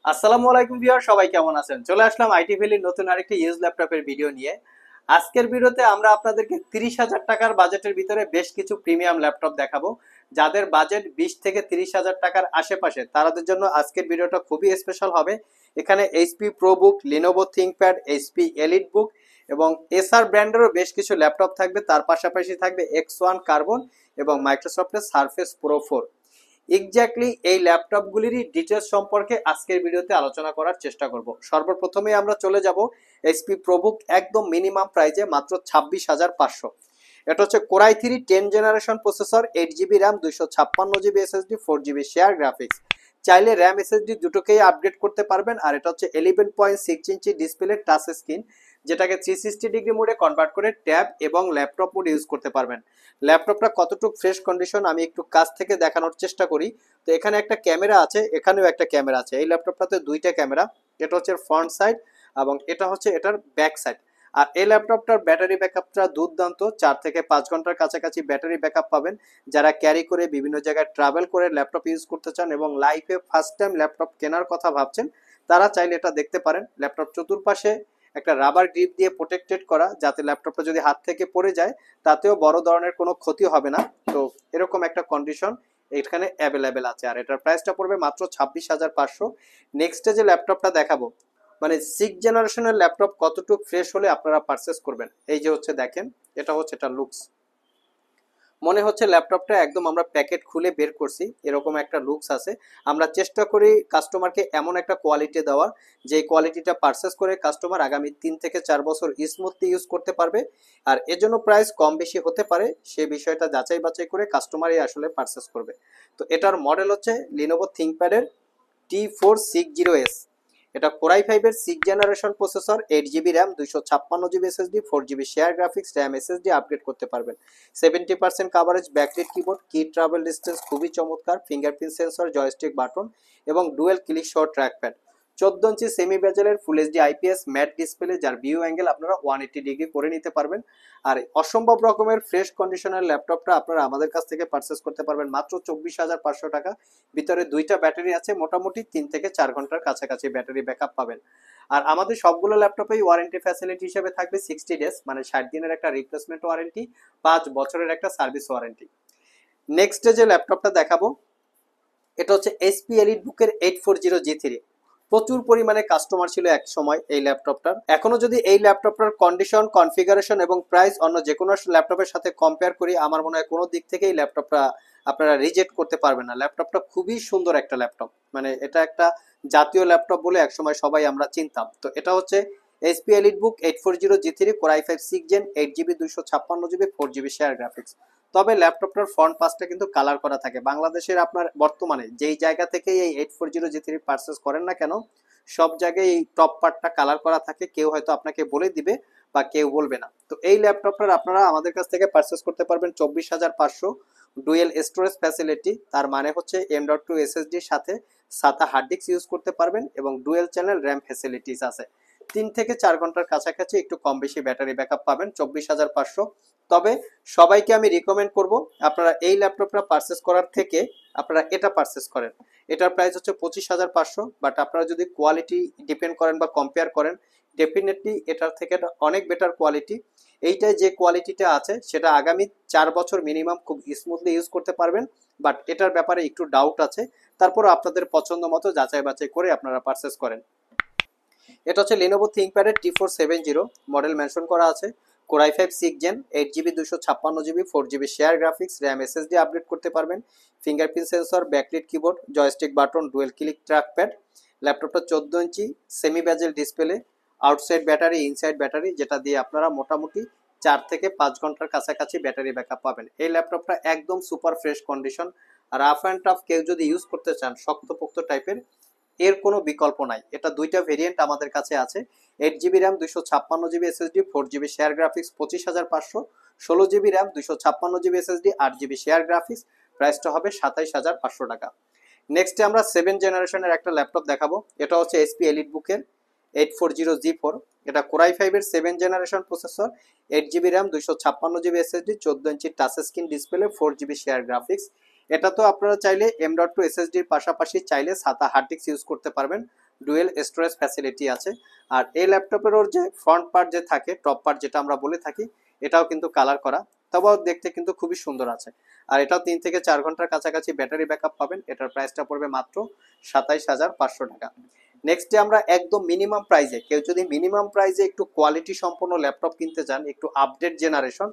আসসালামু আলাইকুম ভিউয়ার, সবাই কেমন আছেন? চলে আসলাম আইটি ভ্যালির নতুন আরেকটি ইউজ ল্যাপটপের ভিডিও নিয়ে। আজকের ভিডিওতে আমরা আপনাদেরকে 30,000 টাকার বাজেটের ভিতরে বেশ কিছু প্রিমিয়াম ল্যাপটপ দেখাবো। যাদের বাজেট 20 থেকে 30,000 টাকার আশেপাশে তাদের জন্য আজকের ভিডিওটা খুবই স্পেশাল হবে। এখানে HP ProBook, Lenovo ThinkPad, HP elite Book এবং এসআর ব্র্যান্ডেরও বেশ কিছু ল্যাপটপ থাকবে। তার পাশাপাশি থাকবে X1 কার্বন এবং মাইক্রোসফটের সারফেস প্রো 4। এক্স্যাক্টলি এই ল্যাপটপগুলিরই ডিটেলস সম্পর্কে আজকের ভিডিওতে আলোচনা করার চেষ্টা করব। সর্বপ্রথমে আমরা চলে যাব এইচপি প্রোবুক একদম মিনিমাম প্রাইজে মাত্র 26,500। এটা হচ্ছে core i 3 10 generation processor, 8 GB RAM, 256 GB SSD, 4 GB share graphics. চাইলে র্যাম এসএসডি দুটোকেই আপডেট করতে পারবেন। আর এটা হচ্ছে 11.6 ইঞ্চি ডিসপ্লে টাচ স্ক্রিন, যেটাকে 360 ডিগ্রি মোডে কনভার্ট করে ট্যাব এবং ল্যাপটপ মোড ইউজ করতে পারবেন। ল্যাপটপটা কতটুকু ফ্রেশ কন্ডিশন আমি একটু কাছ থেকে দেখানোর চেষ্টা করি। তো এখানে একটা ক্যামেরা আছে, এখানেও একটা ক্যামেরা আছে। এই ল্যাপটপটাতে দুইটা ক্যামেরা, এটা হচ্ছে ফ্রন্ট সাইড এবং এটা হচ্ছে এটার ব্যাক সাইড। আর এই ল্যাপটপটার ব্যাটারি ব্যাকআপটা দুর্দান্ত, 4 থেকে 5 ঘন্টার কাছাকাছি ব্যাটারি ব্যাকআপ পাবেন। যারা ক্যারি করে বিভিন্ন জায়গায় ট্রাভেল করে ল্যাপটপ ইউজ করতে চান এবং লাইফে ফার্স্ট টাইম ল্যাপটপ কেনার কথা ভাবছেন, তারা চাইলে এটা দেখতে পারেন। ল্যাপটপ চতুর্পাশে একটা রাবার গ্রিপ দিয়ে প্রোটেক্টেড করা, যাতে ল্যাপটপটা যদি হাত থেকে পড়ে যায় তাতেও বড় ধরনের কোনো ক্ষতি হবে না। তো এরকম একটা কন্ডিশন এখানে অ্যাভেলেবেল আছে। আর এটার প্রাইসটা পড়বে মাত্র 26,500। নেক্সটে যে ল্যাপটপটা দেখাবো, মানে 6 জেনারেশনের ল্যাপটপ কতটুকু ফ্রেশ হলে আপনারা পারচেস করবেন। এই যে হচ্ছে দেখেন, এটা হচ্ছে এটা লুকস, মনে হচ্ছে ল্যাপটপটা একদম আমরা প্যাকেট খুলে বের করছি, এরকম একটা লুকস আছে। আমরা চেষ্টা করি কাস্টমারকে এমন একটা কোয়ালিটি দেওয়ার, যে কোয়ালিটিটা পারচেস করে কাস্টমার আগামী 3 থেকে 4 বছর স্মুথলি ইউজ করতে পারবে। আর এজন্য প্রাইস কম বেশি হতে পারে, সে বিষয়টা যাচাই বাছাই করে কাস্টমারই আসলে পারচেস করবে। তো এটার মডেল হচ্ছে লিনোভো থিংকপ্যাডের T460S। এটা কোরাই 5-এর 6 generation processor, 8 GB RAM, 256 GB SSD, 4 GB share graphics, RAM SSD upgrade করতে পারবেন। 70% coverage, backlit keyboard, key travel distance খুবই চমৎকার, ফিঙ্গারপ্রিন্ট সেন্সর, জয়স্টিক বাটন এবং ডুয়েল ক্লিক সহ ট্র্যাকপ্যাড। 14 ইঞ্চি সেমি বেজেলের full HD IPS matte display, যার view angle আপনারা 180 degree করে নিতে পারবেন। আর অসম্ভব রকমের ফ্রেশ কন্ডিশনের ল্যাপটপটা আপনারা আমাদের কাছ থেকে পারচেস করতে পারবেন মাত্র 24,500 টাকা। ভিতরে দুইটা ব্যাটারি আছে, মোটামুটি 3 থেকে 4 ঘন্টার কাছাকাছি ব্যাটারি ব্যাকআপ পাবেন। আর আমাদের সবগুলো ল্যাপটপেই ওয়ারেন্টি ফ্যাসিলিটি হিসেবে থাকবে 60 ডেজ, মানে 60 দিনের একটা রিপ্লেসমেন্ট ওয়ারেন্টি, 5 বছরের একটা সার্ভিস ওয়ারেন্টি। নেক্সট যে ল্যাপটপটা দেখাবো, এটা হচ্ছে এইচপি এলিট বুকের 840G3। প্রচুর পরিমাণে কাস্টমার ছিল এক সময় এই ল্যাপটপটার। এখনো যদি এই ল্যাপটপটার কন্ডিশন, কনফিগারেশন এবং প্রাইস অন্য যে কোনো ল্যাপটপের সাথে কম্পেয়ার করি, আমার মনে হয় কোনো দিক থেকে এই ল্যাপটপটা আপনারা রিজেক্ট করতে পারবেন না। ল্যাপটপটা খুবই সুন্দর একটা ল্যাপটপ, মানে এটা একটা জাতীয় ল্যাপটপ বলে একসময় সবাই আমরা চিনতাম। তো এটা হচ্ছে HP elite book 840G3, core i 5 6 gen, 8 GB, 256 GB, 4 GB share graphics. তবে ল্যাপটপটার ফ্রন্ট পাশটা কিন্তু কালার করা থাকে। বাংলাদেশের আপনার বর্তমানে যেই জায়গা থেকে এই 840G3 পারচেস করেন না কেন, সব জায়গায় এই টপ পার্টটা কালার করা থাকে। কেউ হয়তো আপনাকে বলে দিবে বা কেউ বলবে না। তো এই ল্যাপটপটার আপনারা আমাদের কাছ থেকে পারচেস করতে পারবেন 24,500। ডুয়েল স্টোরেজ ফ্যাসিলিটি, তার মানে হচ্ছে M.2 এসএসডির সাথে SATA হার্ড ডিস্ক ইউজ করতে পারবেন এবং ডুয়েল চ্যানেল র্যাম ফ্যাসিলিটিস আছে। 3 থেকে 4 ঘন্টার কাছাকাছি একটু কম বেশি ব্যাটারি ব্যাকআপ পাবেন 24,500। তবে সবাইকে আমি রিকমেন্ড করব আপনারা এই ল্যাপটপটা পারচেস করার থেকে আপনারা এটা পারচেস করেন। এটার প্রাইস হচ্ছে 25,500, বাট আপনারা যদি কোয়ালিটি ডিপেন্ড করেন বা কম্পেয়ার করেন, ডেফিনেটলি এটার থেকে অনেক বেটার কোয়ালিটি। এইটাই যে কোয়ালিটিটা আছে সেটা আগামী 4 বছর মিনিমাম খুব স্মুথলি ইউজ করতে পারবেন। বাট এটার ব্যাপারে একটু ডাউট আছে, তারপর আপনাদের পছন্দ মতো যাচাই বাছাই করে আপনারা পারচেস করেন। এটা হচ্ছে লিনোভো থিংকপ্যাডের T470, মডেল মেনশন করা আছে। Core i 5 6 gen, 8 GB, 256 GB, 4 GB share graphics, RAM SSD update করতে পারবেন। Fingerprint sensor, backlit keyboard, joystick button, dual click trackpad. ল্যাপটপটা 14 inch semi bezel display, outside battery, inside battery, যেটা দিয়ে আপনারা মোটামুটি 4 থেকে 5 ঘন্টার কাছাকাছি ব্যাটারি ব্যাকআপ পাবেন। এই ল্যাপটপটা একদম super fresh condition. Rough and tough কেউ যদি ইউজ করতে চান, শক্তপোক্ত টাইপের, এর কোনো বিকল্প নাই। এটা দুইটা ভেরিয়েন্ট আমাদের কাছে আছে, 8 GB RAM, 256 GB SSD, 4 GB share graphics 25,500, 16 GB RAM, 256 GB SSD, 8 GB share graphics. প্রাইসটা হবে 27,500 টাকা। নেক্সটে আমরা 7 জেনারেশনের একটা ল্যাপটপ দেখাবো। এটা হচ্ছে এইচপি এলিট বুকের 840G4। এটা কোরাই 5-এর 7 generation processor, 8 GB RAM, 256 GB SSD, 14 inch touch screen display, 4 GB share graphics. এটা তো আপনারা চাইলে M.2 এসএসডির পাশাপাশি চাইলে SATA হার্ড ডিস্ক ইউজ করতে পারবেন। ডুয়েল স্টোরেজ ফ্যাসিলিটি আছে। আর এই ল্যাপটপের ওর যে ফ্রন্ট পার্ট যে থাকে, টপ পার্ট যেটা আমরা বলে থাকি, এটাও কিন্তু কালার করা, তবেও দেখতে কিন্তু খুবই সুন্দর আছে। আর এটাও 3 থেকে 4 ঘন্টার কাছাকাছি ব্যাটারি ব্যাকআপ পাবেন। এটার প্রাইসটা পড়বে মাত্র 27,500 টাকা। নেক্সটে আমরা একদম মিনিমাম প্রাইসে, কেউ যদি মিনিমাম প্রাইসে একটু কোয়ালিটি সম্পন্ন ল্যাপটপ কিনতে চান, একটু আপডেট জেনারেশন,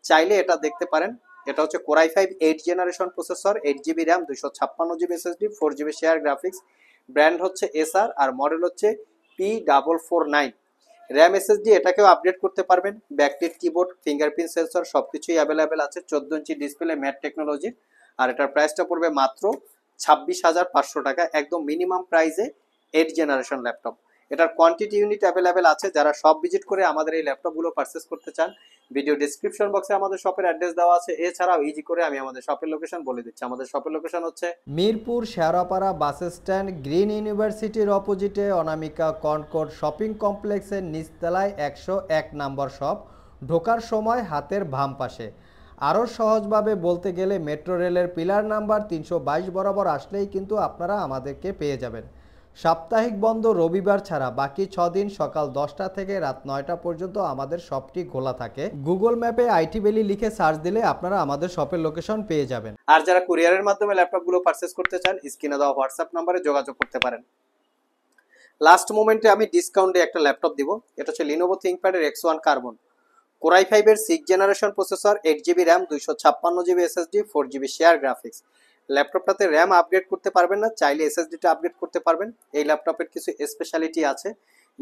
চাইলে এটা দেখতে পারেন। এটা হচ্ছে Core i5 8 generation processor, 8GB RAM, 256GB SSD, 4GB share graphics. Brand হচ্ছে এসআর আর মডেল হচ্ছে P449। র্যাম এসএসডি এটাকেও আপডেট করতে পারবেন। ব্যাকলিট কিবোর্ড, ফিঙ্গারপ্রিন্ট সেন্সর সবকিছুই অ্যাভেলেবেল আছে। 14 ইঞ্চি ডিসপ্লে, ম্যাট টেকনোলজির। আর এটার প্রাইসটা পড়বে মাত্র 26,500 টাকা, একদম মিনিমাম প্রাইসে 8 জেনারেশন ল্যাপটপ। এটার কোয়ান্টিটি ইউনিট অ্যাভেলেবেল আছে। যারা শপ ভিজিট করে আমাদের এই ল্যাপটপগুলো পারচেস করতে চান, ভিডিও ডিসক্রিপশন বক্সে আমাদের শপের অ্যাড্রেস দেওয়া আছে। এছাড়াও ইজি করে আমি আমাদের শপের লোকেশন বলে দিচ্ছি। আমাদের শপের লোকেশন হচ্ছে Mirpur Shewrapara bus stand, green ইউনিভার্সিটির অপোজিটে অনামিকা কনকর্ড শপিং কমপ্লেক্সের নিচতলায় 101 নম্বর শপ। ঢোকার সময় হাতের বাম পাশে। আরও সহজভাবে বলতে গেলে মেট্রো রেলের পিলার নাম্বার 322 বরাবর আসলেই কিন্তু আপনারা আমাদেরকে পেয়ে যাবেন। সাপ্তাহিক বন্ধ রবিবার ছাড়া বাকি 6 দিন সকাল 10টা থেকে রাত 9টা পর্যন্ত আমাদের শপটি খোলা থাকে। গুগল ম্যাপে আইটি ভ্যালি লিখে সার্চ দিলে আপনারা আমাদের শপের লোকেশন পেয়ে যাবেন। আর যারা কুরিয়ারের মাধ্যমে ল্যাপটপগুলো পারচেস করতে চান, স্ক্রিনে দেওয়া হোয়াটসঅ্যাপ নাম্বারে যোগাযোগ করতে পারেন। লাস্ট মোমেন্টে আমি ডিসকাউন্টে একটা ল্যাপটপ দিব। এটা হচ্ছে Lenovo ThinkPad এর X1 কার্বন, Core i5 এর 6 generation processor, 8GB RAM, 256GB SSD, 4GB share graphics. ল্যাপটপটাতে র্যাম আপগ্রেড করতে পারবেন না, চাইলে এসএসডিটা আপগ্রেড করতে পারবেন। এই ল্যাপটপের কিছু স্পেশালিটি আছে,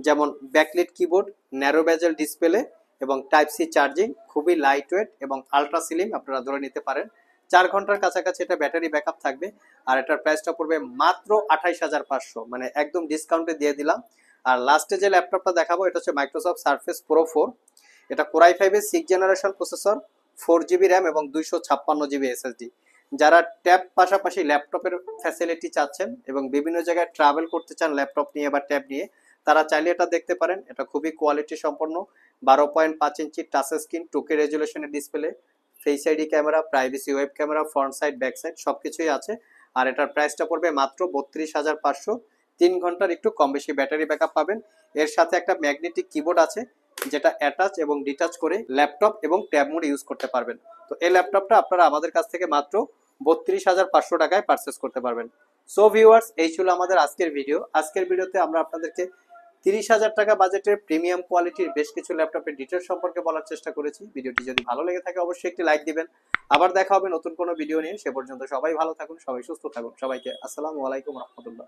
যেমন ব্যাকলিট কিবোর্ড, ন্যারো বেজেল ডিসপ্লে এবং টাইপ সি চার্জিং, খুবই লাইট ওয়েট এবং আলট্রা স্লিম, আপনারা ধরে নিতে পারেন। 4 ঘন্টার কাছাকাছি এটা ব্যাটারি ব্যাকআপ থাকবে। আর এটার প্রাইসটা পড়বে মাত্র 28,500, মানে একদম ডিসকাউন্টে দিয়ে দিলাম। আর লাস্টে যে ল্যাপটপটা দেখাবো এটা হচ্ছে মাইক্রোসফট সারফেস প্রো 4। এটা Core i5 এর 6 জেনারেশন প্রসেসর, 4GB র্যাম এবং 256GB SSD। যারা ট্যাব পাশাপাশি ল্যাপটপের ফ্যাসিলিটি চাচ্ছেন এবং বিভিন্ন জায়গায় ট্রাভেল করতে চান ল্যাপটপ নিয়ে বা ট্যাব নিয়ে, তারা চাইলে এটা দেখতে পারেন। এটা খুবই কোয়ালিটি সম্পন্ন, 12.5 ইঞ্চি টাচ স্ক্রিন, 2K রেজুলেশনের display, face ID camera, privacy web camera, front side back side সবকিছুই আছে। আর এটার প্রাইসটা পড়বে মাত্র 32,500। 3 ঘন্টার একটু কম বেশি ব্যাটারি ব্যাকআপ পাবেন। এর সাথে একটা ম্যাগনেটিক কিবোর্ড আছে, যেটা অ্যাটাচ এবং ডিটাচ করে ল্যাপটপ এবং ট্যাব মোড ইউজ করতে পারবেন। তো এই ল্যাপটপটা আপনারা আমাদের কাছ থেকে মাত্র 32,500 টাকায় পারচেস করতে পারবেন। সো ভিউয়ার্স, এই ছিল আমাদের আজকের ভিডিও। আজকের ভিডিওতে আমরা আপনাদেরকে 30,000 টাকা বাজেটের প্রিমিয়াম কোয়ালিটির বেশ কিছু ল্যাপটপের ডিটেলস সম্পর্কে বলার চেষ্টা করেছি। ভিডিওটি যদি ভালো লেগে থাকে অবশ্যই একটি লাইক দিবেন। আবার দেখা হবে নতুন কোনো ভিডিও নিয়ে। সে পর্যন্ত সবাই ভালো থাকুন, সবাই সুস্থ থাকুন। সবাইকে আসসালামু আলাইকুম রহমতুল্লাহ।